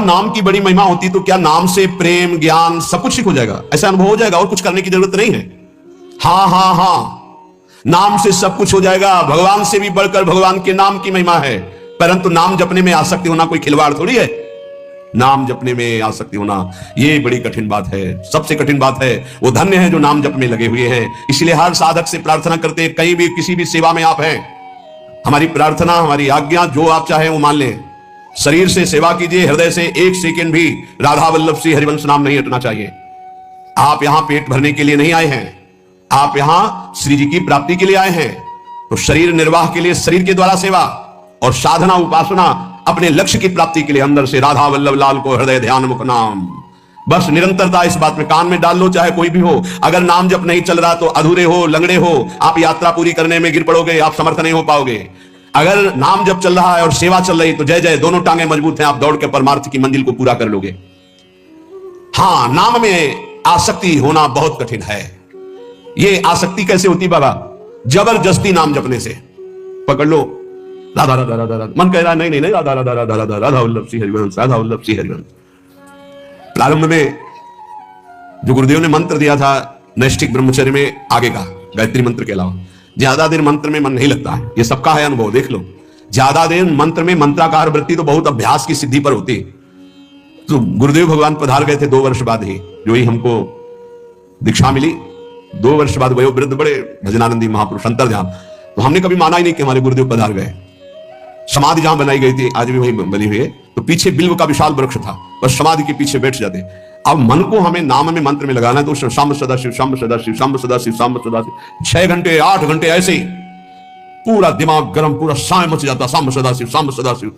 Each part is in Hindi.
नाम की बड़ी महिमा होती तो क्या नाम से प्रेम ज्ञान सब कुछ ठीक हो जाएगा, ऐसा अनुभव हो जाएगा और कुछ करने की जरूरत नहीं है। हाँ हाँ हाँ, नाम से सब कुछ हो जाएगा। भगवान से भी बढ़कर भगवान के नाम की महिमा है, परंतु नाम जपने में आसक्ति होना कोई खिलवाड़ थोड़ी है। नाम जपने में आसक्ति होना ये बड़ी कठिन बात है, सबसे कठिन बात है। वो धन्य है जो नाम जप में लगे हुए हैं। इसलिए हर साधक से प्रार्थना करते हैं, कहीं भी किसी भी सेवा में आप हैं, हमारी प्रार्थना हमारी आज्ञा जो आप चाहें वो मान लें। शरीर से सेवा कीजिए, हृदय से एक सेकंड भी राधा वल्लभ श्री हरिवंश नाम नहीं हटना चाहिए। आप यहां पेट भरने के लिए नहीं आए हैं, आप यहां श्री जी की प्राप्ति के लिए आए हैं। तो शरीर निर्वाह के लिए शरीर के द्वारा सेवा और साधना उपासना अपने लक्ष्य की प्राप्ति के लिए अंदर से राधा वल्लभ लाल को हृदय ध्यान मुख नाम, बस निरंतरता इस बात में कान में डाल लो, चाहे कोई भी हो। अगर नाम जप नहीं चल रहा तो अधूरे हो, लंगड़े हो, आप यात्रा पूरी करने में गिर पड़ोगे, आप समर्थ नहीं हो पाओगे। अगर नाम जप चल रहा है और सेवा चल रही तो जय जय, दोनों टांगे मजबूत हैं, आप दौड़ के परमार्थ की मंजिल को पूरा कर लोगे। हां, नाम में आसक्ति होना बहुत कठिन है। ये आसक्ति कैसे होती बाबा? जबरदस्ती नाम जपने से। पकड़ लो, राधा राधा राधा राधा, मन कह रहा नहीं नहीं नहीं, राधा राधा राधा राधा, राधा वल्लभ श्री हरिवंश, राधा वल्लभ श्री हरिवंश। प्रारंभ में जो गुरुदेव ने मंत्र दिया था नैष्ठिक ब्रह्मचर्य में आगे का, गायत्री मंत्र के अलावा ज्यादा देर मंत्र में मन नहीं लगता है, ये सबका है अनुभव, देख लो। ज्यादा देर मंत्र में मंत्राकार वृत्ति तो बहुत अभ्यास की सिद्धि पर होती। तो गुरुदेव भगवान पधार गए थे 2 वर्ष बाद ही, जो ही हमको दीक्षा मिली, 2 वर्ष बाद वयो वृद्ध बड़े भजनानंदी महापुरुष अंतर्ध्यान। तो हमने कभी माना ही नहीं कि हमारे गुरुदेव पधार गए। समाधि जहां बनाई गई थी आज भी वही बनी हुई है, तो पीछे बिल्व का विशाल वृक्ष था, बस समाधि के पीछे बैठ जाते। अब मन को हमें नाम में मंत्र में लगाना है तो शाम सदाशिव शाम सदाशिव शाम सदाशिव शाम सदाशिव 6 घंटे 8 घंटे ऐसे ही पूरा दिमाग गर्म, पूरा साय मच जाता, शाम सदाशिव शाम सदाशिव।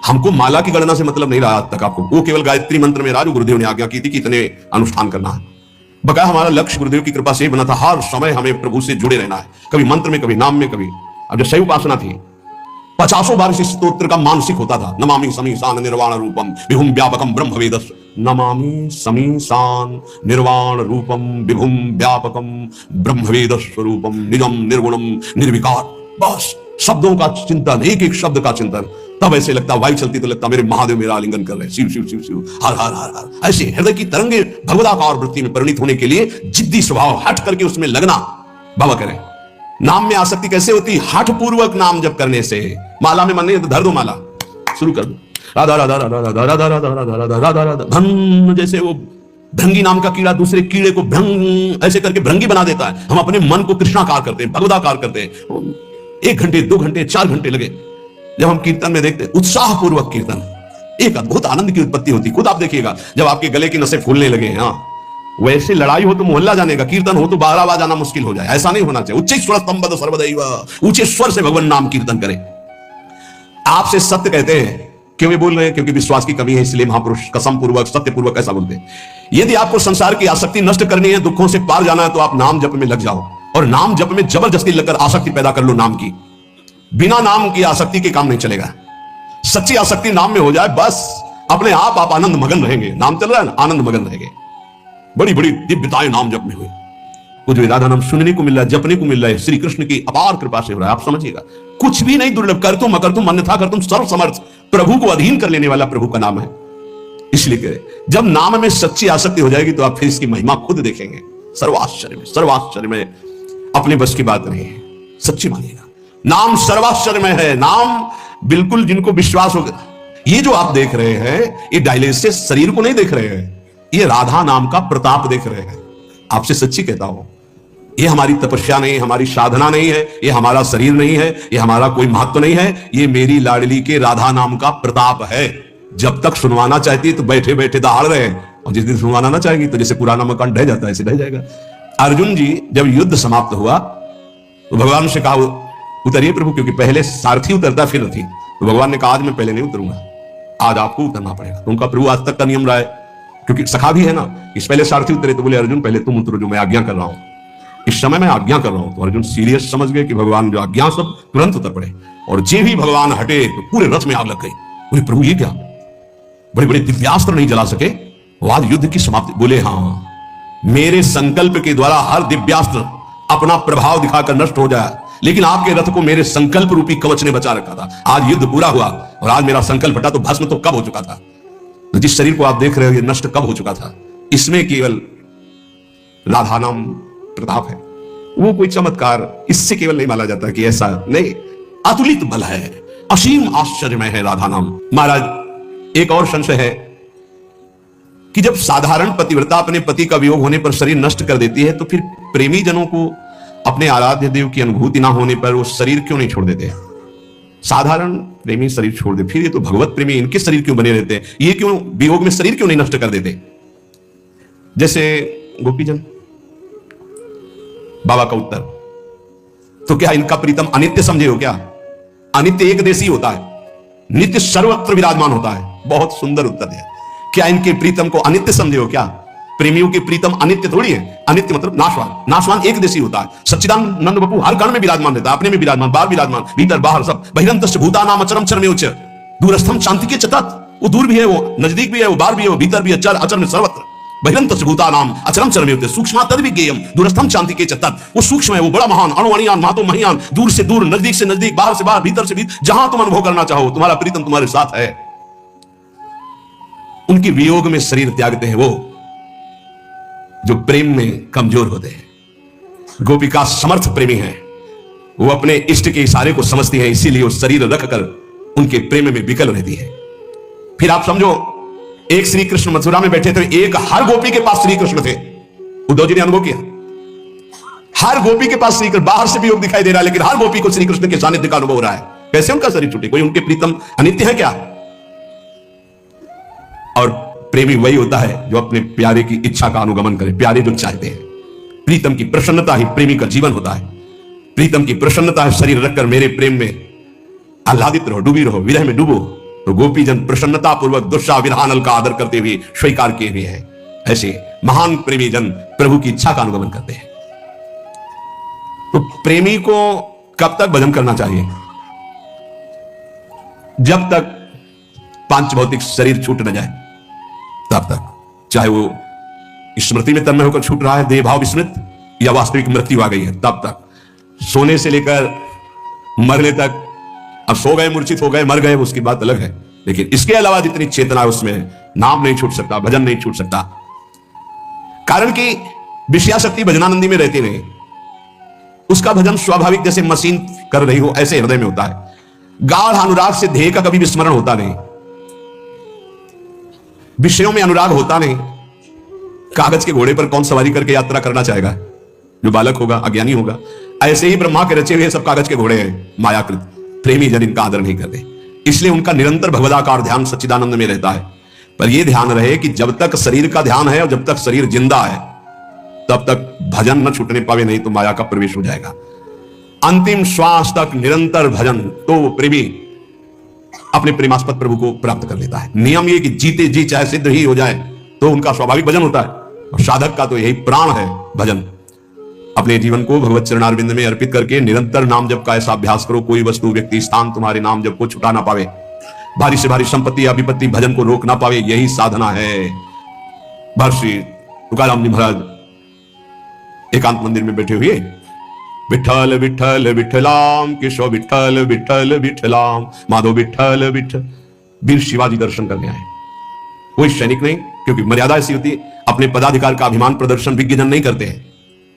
हमको माला की गणना से मतलब नहीं रहा आज तक आपको, वो केवल गायत्री मंत्र में राजू गुरुदेव ने आज्ञा की थी कि इतने अनुष्ठान करना है। बकाया हमारा लक्ष्य गुरुदेव की कृपा से बना था, हर समय हमें प्रभु से जुड़े रहना है, कभी मंत्र में कभी नाम में कभी। अब जब शैव उपासना थी 50 बार इस स्तोत्र का मानसिक होता था, नमामि समीसान निर्वाण रूपम विभुम व्यापकम ब्रह्मवेदस, नमामि समीसान निर्वाण रूपम विभुम व्यापकम ब्रह्मवेद स्वरूपम निजम निर्गुणम निर्विकार। बस शब्दों का चिंतन, एक एक शब्द का चिंतन। तब ऐसे लगता, वायु चलती तो लगता मेरे महादेव मेरा आलिंगन कर रहे, शिव शिव शिव शिव हर हर हर हर। ऐसे हृदय की तरंगे भगवदाकार वृत्ति में परिणित होने के लिए जिद्दी स्वभाव, हट करके उसमें लगना। बाबा करें नाम में आसक्ति कैसे होती? हठ पूर्वक नाम जप करने से। माला में मन नहीं तो धर दो, माला शुरू कर दो, राधा राधा राधा राधा राधा राधा राधा राधा राधा राधा धन। जैसे वो भृंगी नाम का कीड़ा दूसरे कीड़े को भृंग ऐसे करके भृंगी बना देता है, हम अपने मन को कृष्णाकार करते हैं, भगवदाकार करते हैं। 1 घंटे 2 घंटे 4 घंटे लगे। जब हम कीर्तन में देखते हैं उत्साह पूर्वक कीर्तन, एक अद्भुत आनंद की उत्पत्ति होती। खुद आप देखिएगा जब आपके गले की नसें फूलने लगे, हाँ वैसे लड़ाई हो तो मोहल्ला जाने का, कीर्तन हो तो 12 बार जाना मुश्किल हो जाए, ऐसा नहीं होना चाहिए। उच्च स्वर स्तंभद सर्वदैव, ऊंचे स्वर से भगवान नाम कीर्तन करें। आपसे सत्य कहते हैं, क्यों ये बोल रहे हैं? क्योंकि विश्वास की कमी है, इसलिए महापुरुष कसम पूर्वक सत्य पूर्वक ऐसा बोलते हैं। यदि आपको संसार की आसक्ति नष्ट करनी है, दुखों से पार जाना है, तो आप नाम जप में लग जाओ और नाम जप में जबरदस्ती लगकर आसक्ति पैदा कर लो नाम की। बिना नाम की आसक्ति के काम नहीं चलेगा। सच्ची आसक्ति नाम में हो जाए, बस अपने आप आनंद मगन रहेंगे। नाम चल रहा है ना, आनंद मगन रहेंगे। बड़ी बड़ी दिव्यताएं नाम जप में हुई। कुछ राधा नाम सुनने को मिल रहा है, जपने को मिल रहा है, श्री कृष्ण की अपार कृपा से हो रहा है। आप समझिएगा, कुछ भी नहीं दुर्लभ। कर तुम अकर तुम अन्यथा कर तुम, सर्व समर्थ प्रभु को अधीन कर लेने वाला प्रभु का नाम है। इसलिए कहे जब नाम में सच्ची आसक्ति हो जाएगी तो आप फिर इसकी महिमा खुद देखेंगे। सर्वाश्चर्य में अपने बस की बात नहीं है, सच्ची मानिएगा। नाम सर्वाश्चर्य में है। नाम बिल्कुल जिनको विश्वास होगा। ये जो आप देख रहे हैं ये डायलिसिस शरीर को नहीं देख रहे हैं, ये राधा नाम का प्रताप देख रहे हैं। आपसे सच्ची कहता हूं, ये हमारी तपस्या नहीं, हमारी साधना नहीं है, ये हमारा शरीर नहीं है, ये हमारा कोई महत्व नहीं है, ये मेरी लाडली के राधा नाम का प्रताप है। जब तक सुनवाना चाहती है तो बैठे बैठे दहाड़ रहे हैं, और जिस दिन सुनवाना ना चाहेगी तो जैसे पुराना मकान ढह जाता है ऐसे ढह जाएगा। अर्जुन जी जब युद्ध समाप्त हुआ तो भगवान से कहा उतरिए प्रभु, क्योंकि पहले सारथी उतरता फिर रथी। तो भगवान ने कहा आज मैं पहले नहीं उतरूंगा, आज आपको उतरना पड़ेगा। तो उनका प्रभु आज तक का नियम रहा है, क्योंकि सखा भी है ना, इस पहले सारथी उतरे तो बोले अर्जुन पहले तुम उतरो, जो मैं आज्ञा कर रहा हूं, इस समय मैं आज्ञा कर रहा हूं। तो अर्जुन सीरियस समझ गए कि भगवान जो आज्ञा सब तुरंत उतर पड़े, और जे भी भगवान हटे तो पूरे रथ में आग लग गई। बोले प्रभु ये क्या, बड़े बड़े दिव्यास्त्र नहीं जला सके, वो आज युद्ध की समाप्ति। बोले हाँ, मेरे संकल्प के द्वारा हर दिव्यास्त्र अपना प्रभाव दिखाकर नष्ट हो जाए, लेकिन आपके रथ को मेरे संकल्प रूपी कवच ने बचा रखा था। आज युद्ध पूरा हुआ और आज मेरा संकल्प हटा तो भस्म तो कब हो चुका था। तो जिस शरीर को आप देख रहे हो ये नष्ट कब हो चुका था, इसमें केवल राधा नाम प्रताप है। वो कोई चमत्कार इससे केवल नहीं माना जाता कि ऐसा नहीं, अतुलित बल है, असीम आश्चर्यमय है राधा नाम। महाराज एक और संशय है कि जब साधारण पतिव्रता अपने पति का वियोग होने पर शरीर नष्ट कर देती है, तो फिर प्रेमी जनों को अपने आराध्य देव की अनुभूति ना होने पर वो शरीर क्यों नहीं छोड़ देते? साधारण प्रेमी शरीर छोड़ दे, फिर ये तो भगवत प्रेमी इनके शरीर क्यों बने रहते हैं? ये क्यों वियोग में शरीर क्यों नहीं नष्ट कर देते? जैसे गोपीजन, बाबा का उत्तर, तो क्या इनका प्रीतम अनित्य समझे हो क्या? अनित्य एक देशी होता है, नित्य सर्वत्र विराजमान होता है। बहुत सुंदर उत्तर है। क्या इनके प्रीतम को अनित्य समझे हो क्या? प्रेमियों के प्रीतम अनित्य थोड़ी है। अनित्य मतलब नाशवान, नाशवान एक देशी होता है। सच्चिदानंद बपू हर कण में विराजमान रहता है, अपने में विराजमान, बाहर विराजमान, भीतर बाहर सब। बहिरंतश्च भूतानाम अचरम चरमेवच दूरस्थम शांति के चतत, वो दूर भी है, वो नजदीक भी है, वो बाहर भी है, वो भीतर भी है, चर अचर में सर्वत्र। बहिरंतश्च भूतानाम अचरम चरमेवच सूक्ष्म तद्विज्ञेयम दूरस्थम शांति के चतत। वो सूक्ष्म है, वो बड़ा महान, अणुअणियान महातो महियान, दूर से दूर, नजदीक से नजदीक, बाहर से बाहर, भीतर से भीतर, जहां तुम अनुभव करना चाहो तुम्हारा प्रीतम तुम्हारे साथ है। उनके वियोग में शरीर त्यागते हैं वो जो प्रेम में कमजोर होते हैं। गोपिका समर्थ प्रेमी है, वो अपने इष्ट के इशारे को समझती है, इसीलिए वो शरीर रखकर उनके प्रेम में विकल रहती है। फिर आप समझो, एक श्री कृष्ण मथुरा में बैठे थे, एक हर गोपी के पास श्री कृष्ण थे। उद्धव जी ने अनुभव किया, हर गोपी के पास श्री कृष्ण, बाहर से भी योग दिखाई दे रहा है, लेकिन हर गोपी को श्री कृष्ण के सानिध्य का अनुभव हो रहा है। कैसे उनका शरीर छूटे? कोई उनके प्रीतम अनित्य है क्या? और प्रेमी वही होता है जो अपने प्यारे की इच्छा का अनुगमन करे, प्यारे जो चाहते हैं। प्रीतम की प्रसन्नता ही प्रेमी का जीवन होता है। प्रीतम की प्रसन्नता है शरीर रखकर मेरे प्रेम में आह्लादित रहो, डूबी रहो, विरह में डूबो। तो गोपीजन प्रसन्नता पूर्वक दुर्शा विरहानल का आदर करते हुए स्वीकार किए हुए हैं। ऐसे महान प्रेमी जन प्रभु की इच्छा का अनुगमन करते हैं। तो प्रेमी को कब तक भजन करना चाहिए? जब तक पांच भौतिक शरीर छूट न जाए तब तक, चाहे वो स्मृति में तन्मय होकर छूट रहा है, देह भाव विस्मृत, या वास्तविक मृत्यु आ गई है, तब तक। सोने से लेकर मरने तक, अब सो गए, मूर्छित हो गए, मर गए, उसकी बात अलग है, लेकिन इसके अलावा जितनी चेतना है उसमें नाम नहीं छूट सकता, भजन नहीं छूट सकता। कारण कि विषयाशक्ति भजनानंदी में रहती नहीं, उसका भजन स्वाभाविक जैसे मशीन कर रही हो ऐसे हृदय में होता है। गाढ़ अनुराग से ध्येय का कभी विस्मरण होता नहीं, विषयों में अनुराग होता नहीं। कागज के घोड़े पर कौन सवारी करके यात्रा करना चाहेगा? जो बालक होगा, अज्ञानी होगा। ऐसे ही ब्रह्मा के रचे हुए सब कागज के घोड़े हैं, मायाकृत। प्रेमी जन इनका आदर नहीं करते, इसलिए उनका निरंतर भगवदाकार ध्यान सच्चिदानंद में रहता है। पर यह ध्यान रहे कि जब तक शरीर का ध्यान है और जब तक शरीर जिंदा है तब तक भजन न छूटने पावे, नहीं तो माया का प्रवेश हो जाएगा। अंतिम श्वास तक निरंतर भजन तो प्रेमी अपने प्रेमास्पद प्रभु को प्राप्त कर लेता है। नियम ये कि जीते जी चाहे सिद्ध ही हो जाए तो उनका स्वाभाविक भजन होता है, और साधक का तो यही प्राण है भजन। अपने जीवन को भगवत चरणारविंद में अर्पित करके निरंतर नाम जप का ऐसा अभ्यास करो, कोई वस्तु व्यक्ति स्थान तुम्हारे नाम जप को छुटा ना पावे, भारी से भारी संपत्ति या विपत्ति भजन को रोक ना पावे, यही साधना है। महर्षि तुकाराम जी महाराज एकांत मंदिर में बैठे हुए, विठ्ठल विठ्ठल विठ्ठलाम, केशव विठ्ठल विठ्ठल विठ्ठलाम, माधव विठ्ठल विठ्ठल। वीर शिवाजी दर्शन करने आए, कोई सैनिक नहीं, क्योंकि मर्यादा ऐसी होती है, अपने पदाधिकार का अभिमान प्रदर्शन विज्ञजन नहीं करते हैं।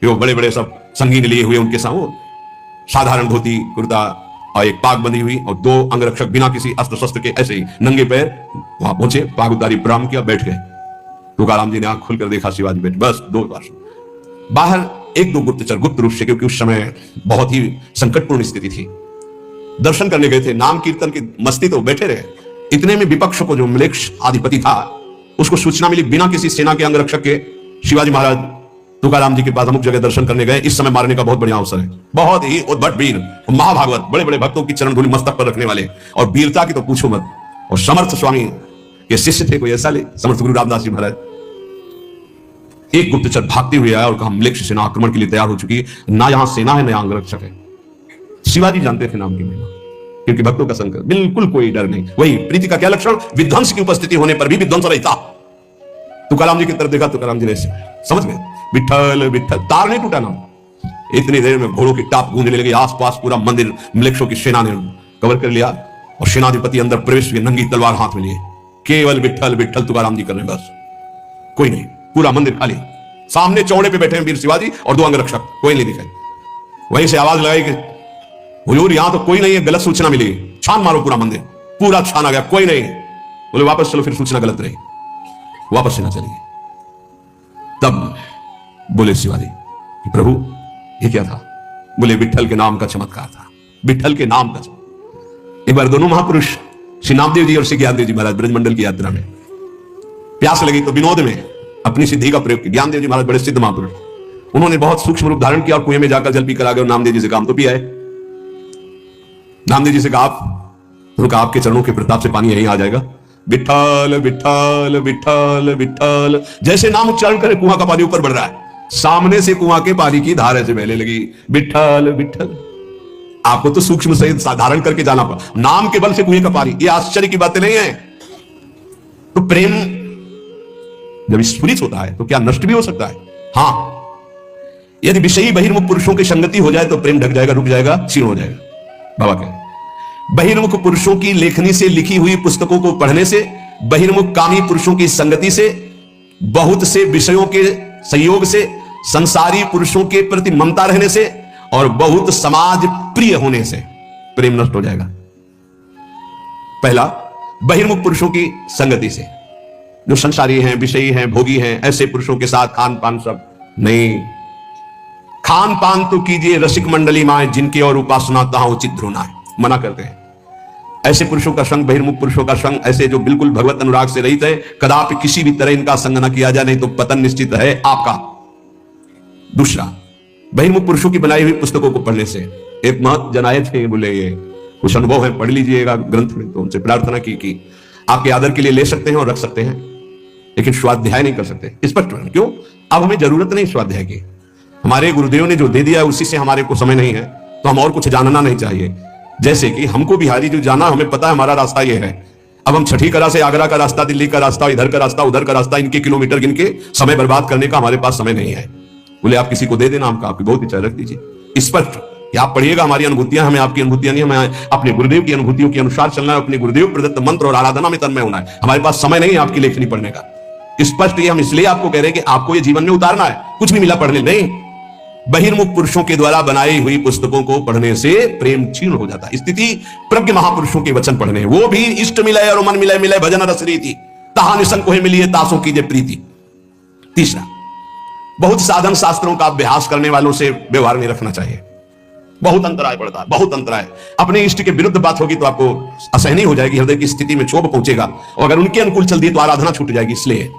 वो बड़े बड़े सब संगीन लिए हुए उनके साथ साधारण धोती कुर्ता और एक पाग बंधी हुई, और दो अंगरक्षक बिना किसी अस्त्र शस्त्र के ऐसे ही नंगे पैर वहां पहुंचे, पाग उतारी, प्रणाम किया, बैठ गए। तुकाराम जी ने आंख खुलकर देखा, शिवाजी बैठ, बस 2 बार। बाहर 1-2 गुप्तचर गुप्त रूप से, क्योंकि उस समय बहुत ही संकटपूर्ण स्थिति थी, दर्शन करने गए थे, नाम कीर्तन की मस्ती तो बैठे रहे। इतने में विपक्ष को जो म्लेच्छ अधिपति था उसको सूचना मिली, बिना किसी सेना के अंगरक्षक के शिवाजी महाराज तुकाराम जी के पास अमुक जगह दर्शन करने गए, इस समय मारने का बहुत बढ़िया अवसर है। बहुत ही उद्भट वीर, महाभागवत, बड़े बड़े भक्तों की चरण धूलि मस्तक पर रखने वाले, और वीरता की तो पूछो मत। और समर्थ स्वामी के शिष्य थे, कोई ऐसा ले, समर्थ गुरु रामदास जी महाराज। एक गुप्तचर भागते हुए आया और कहा, म्लेच्छ सेना आक्रमण के लिए तैयार हो चुकी है, ना यहां सेना है ना यहां अंगरक्षक है। शिवाजी जानते थे नाम की महिमा, क्योंकि भक्तों का संकल्प, बिल्कुल कोई डर नहीं। वही प्रीति का क्या लक्षण, विध्वंस की उपस्थिति होने पर भी विध्वंस रहता। तुकाराम जी की तरफ देखा, तुकाराम जी ने समझ गए, विठ्ठल विठ्ठल, तार नहीं टूटा नाम। इतनी देर में घोड़ों की टाप गूंजने लगी, आसपास पूरा मंदिर म्लेच्छों की सेना ने कवर कर लिया, और सेनाधिपति अंदर प्रवेश हुए, नंगी तलवार हाथ में लिए। केवल विठल विठल तुकाराम जी कर रहे हैं, बस कोई नहीं। पूरा मंदिर खाली, सामने चौड़े पे बैठे हैं वीर शिवाजी और 2 अंगरक्षक, कोई नहीं दिखाई। वहीं से आवाज लगाई कि हुजूर यहां तो कोई नहीं है, गलत सूचना मिली, छान मारो पूरा मंदिर। पूरा छान आ गया, कोई नहीं। बोले वापस चलो, फिर सूचना गलत रही, वापस से ना चलिए। तब बोले शिवाजी कि प्रभु ये क्या था? बोले विठल के नाम का चमत्कार था, विठल के नाम का। एक बार दोनों महापुरुष श्री नामदेव जी और श्री ज्ञानदेव जी महाराज ब्रजमंडल की यात्रा में प्यास लगी तो विनोद में अपनी सिद्धि का प्रयोग किया। ज्ञानदेव जी महाराज बड़े सिद्ध महापुरुष, उन्होंने बहुत सूक्ष्म रूप धारण किया और कुएं में जाकर जल पीकर आ गए और नामदेव जी से काम तो पिया है। नामदेव जी से कहा आपके चरणों के प्रताप से पानी यहीं आ जाएगा। विठल विठल विठल विठल, जैसे नाम उच्चारण करे कुआं का पानी ऊपर बढ़ रहा है, सामने से कुआं के पानी की धार ऐसे बहने लगी। विठल विठल, आपको तो सूक्ष्म सहित धारण करके जाना पड़ा, नाम के बल से कुएं का पानी, ये आश्चर्य की बातें नहीं है। तो प्रेम जब स्फुरित होता है तो क्या नष्ट भी हो सकता है? हां, यदि विषयी बहिर्मुख पुरुषों की संगति हो जाए तो प्रेम ढक जाएगा, रुक जाएगा, क्षीण हो जाएगा। बाबा कह बहिर्मुख पुरुषों की लेखनी से लिखी हुई पुस्तकों को पढ़ने से, बहिर्मुख कामी पुरुषों की संगति से, बहुत से विषयों के संयोग से, संसारी पुरुषों के प्रति ममता रहने से और बहुत समाज प्रिय होने से प्रेम नष्ट हो जाएगा। पहला, बहिर्मुख पुरुषों की संगति से, जो संसारी हैं, विषयी हैं, भोगी हैं, ऐसे पुरुषों के साथ खान पान सब नहीं। खान पान तो कीजिए रसिक मंडली माए, जिनके और उपासना तहां उचित ध्रुना है, मना करते हैं। ऐसे पुरुषों का संग, बहिर्मुख पुरुषों का संग, ऐसे जो बिल्कुल भगवत अनुराग से रहित है, कदापि किसी भी तरह इनका संग न किया जाए, नहीं तो पतन निश्चित है आपका। दूसरा, बहिर्मुख पुरुषों की बनाई हुई पुस्तकों को पढ़ने से, एक महत जन आए थे, बोले ये कुछ अनुभव है, पढ़ लीजिएगा ग्रंथ में। तो उनसे प्रार्थना की कि आपके आदर के लिए ले सकते हैं और रख सकते हैं, लेकिन स्वाध्याय नहीं कर सकते। स्पष्ट। क्यों? अब हमें जरूरत नहीं स्वाध्याय की, हमारे गुरुदेव ने जो दे दिया उसी से हमारे को समय नहीं है, तो हम और कुछ जानना नहीं चाहिए। जैसे कि हमको बिहारी जो जाना, हमें पता है हमारा रास्ता ये है। अब हम छठी कला से आगरा का रास्ता, दिल्ली का रास्ता, इधर का रास्ता, उधर का रास्ता, इनके किलोमीटर गिन के समय बर्बाद करने का हमारे पास समय नहीं है। बोले आप किसी को दे देना, आपका आपकी बहुत इच्छा रख दीजिए। स्पष्ट कि आप पढ़िएगा, हमारी अनुभूतियां, हमें आपकी अनुभूतियां नहीं, हमें अपने गुरुदेव की अनुभूतियों के अनुसार चलना है, अपने गुरुदेव प्रदत्त मंत्र और आराधना में तन्मय होना है। हमारे पास समय नहीं है आपकी लेखनी पढ़ने का। स्पष्ट ये हम इसलिए आपको कह रहे हैं कि आपको ये जीवन में उतारना है, कुछ भी मिला पढ़ने नहीं। बहिर्मुख पुरुषों के द्वारा बनाई हुई पुस्तकों को पढ़ने से प्रेम क्षीण हो जाता है। स्थिति प्रज्ञ महापुरुषों के वचन पढ़ने, वो भी इष्ट मिले और मन मिले, मिले भजन रस रीति, तहां निसंग कोई मिलिए तासों कीजिए प्रीति। तीसरा, बहुत साधन शास्त्रों का अभ्यास करने वालों से व्यवहार नहीं रखना चाहिए, बहुत अंतराय पड़ता है, बहुत अंतराय। अपने इष्ट के विरुद्ध बात होगी तो आपको असहनीय हो जाएगी, हृदय की स्थिति में क्षोभ पहुंचेगा, और अगर उनके अनुकूल चल दिए तो आराधना छूट जाएगी। इसलिए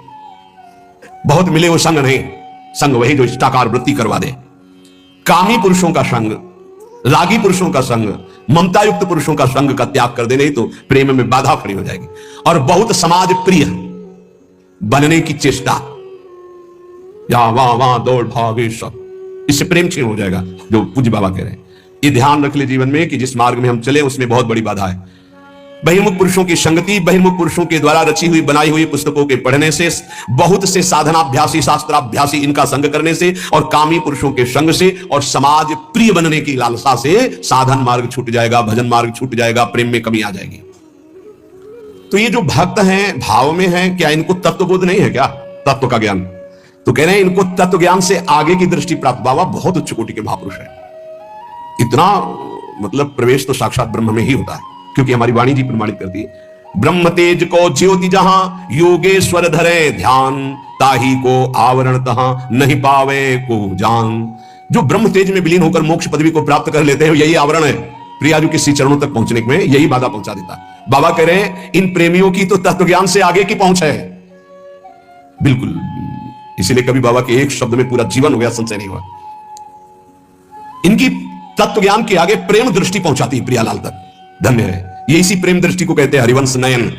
बहुत मिले वो संग नहीं, संग वही जो इष्टाकार वृत्ति करवा दे। कामी पुरुषों का संग, रागी पुरुषों का संग, ममता युक्त पुरुषों का संग का त्याग कर दे, नहीं तो प्रेम में बाधा खड़ी हो जाएगी। और बहुत समाज प्रिय बनने की चेष्टा, या वहां वहां दौड़ भागे सब, इससे प्रेम क्षीण हो जाएगा, जो पूज्य बाबा कह रहे हैं। ये ध्यान रख ले जीवन में कि जिस मार्ग में हम चले उसमें बहुत बड़ी बाधा है। बहिर्मुख पुरुषों की संगति, बहिर्मुख पुरुषों के द्वारा रची हुई बनाई हुई पुस्तकों के पढ़ने से, बहुत से साधनाभ्यासी शास्त्राभ्यासी इनका संग करने से, और कामी पुरुषों के संग से, और समाज प्रिय बनने की लालसा से साधन मार्ग छूट जाएगा, भजन मार्ग छूट जाएगा, प्रेम में कमी आ जाएगी। तो ये जो भक्त हैं, भाव में हैं, क्या इनको तत्वबोध नहीं है क्या? तत्व का ज्ञान? तो कह रहे हैं इनको तत्व ज्ञान से आगे की दृष्टि प्राप्त। बाबा बहुत उच्च कोटि के महापुरुष है, इतना मतलब प्रवेश तो साक्षात ब्रह्म में ही होता है, क्योंकि हमारी वाणी जी प्रमाणित करती है। ब्रह्म तेज को ज्योति जहां, योगेश्वर धरे ध्यान, ताही को आवरण तहां, नहीं पावे को जान। जो ब्रह्म तेज में विलीन होकर मोक्ष पदवी को प्राप्त कर लेते हैं, यही आवरण है। प्रियाजू के श्री चरणों तक पहुंचने में यही बाधा पहुंचा देता है। बाबा कह रहे हैं इन प्रेमियों की तो तत्व ज्ञान से आगे की पहुंच है, बिल्कुल। इसीलिए कभी बाबा के एक शब्द में पूरा जीवन हो गया, संशय नहीं हुआ। इनकी तत्व ज्ञान के आगे प्रेम दृष्टि पहुंचाती है प्रियालाल तक। धन्य है ये, इसी प्रेम दृष्टि को कहते हैं हरिवंश नयन,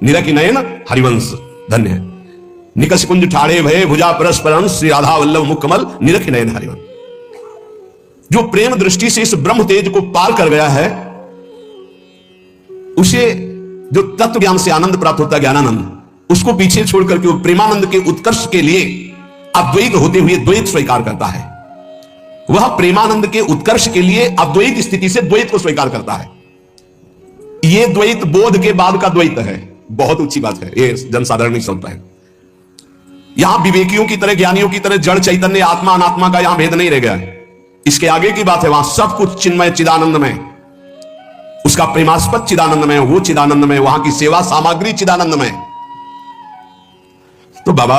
निरखी नयन हरिवंश। धन्य है। निकष कुंज ठाड़े भय भुजा परस्परं, श्री राधा वल्लभ मुख कमल, निरखी नयन हरिवंश। जो प्रेम दृष्टि से इस ब्रह्म तेज को पार कर गया है, उसे जो तत्व ज्ञान से आनंद प्राप्त होता है, ज्ञानानंद, उसको पीछे छोड़ करके वो प्रेमानंद के उत्कर्ष के लिए अद्वैत होते हुए द्वैत स्वीकार करता है। वह प्रेमानंद के उत्कर्ष के लिए अद्वैत स्थिति से द्वैत को स्वीकार करता है। यह द्वैत बोध के बाद का द्वैत है, बहुत ऊंची बात है, ये जनसाधारण नहीं समझ पाए। यहां विवेकियों की तरह, ज्ञानियों की तरह जड़ चैतन्य आत्मा अनात्मा का यहां भेद नहीं रह गया है। इसके आगे की बात है, वहां सब कुछ चिन्मय चिदानंदमय, उसका प्रेमास्पद चिदानंदमय, वो चिदानंदमय, वहां की सेवा सामग्री चिदानंदमय। तो बाबा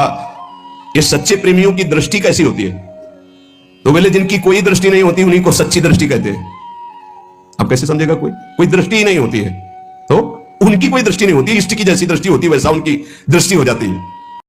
ये सच्चे प्रेमियों की दृष्टि कैसी होती है? तो बोले जिनकी कोई दृष्टि नहीं होती उन्हीं को सच्ची दृष्टि कहते हैं। अब कैसे समझेगा? कोई दृष्टि ही नहीं होती है तो उनकी कोई दृष्टि नहीं होती, इष्ट की जैसी दृष्टि होती है वैसा उनकी दृष्टि हो जाती है।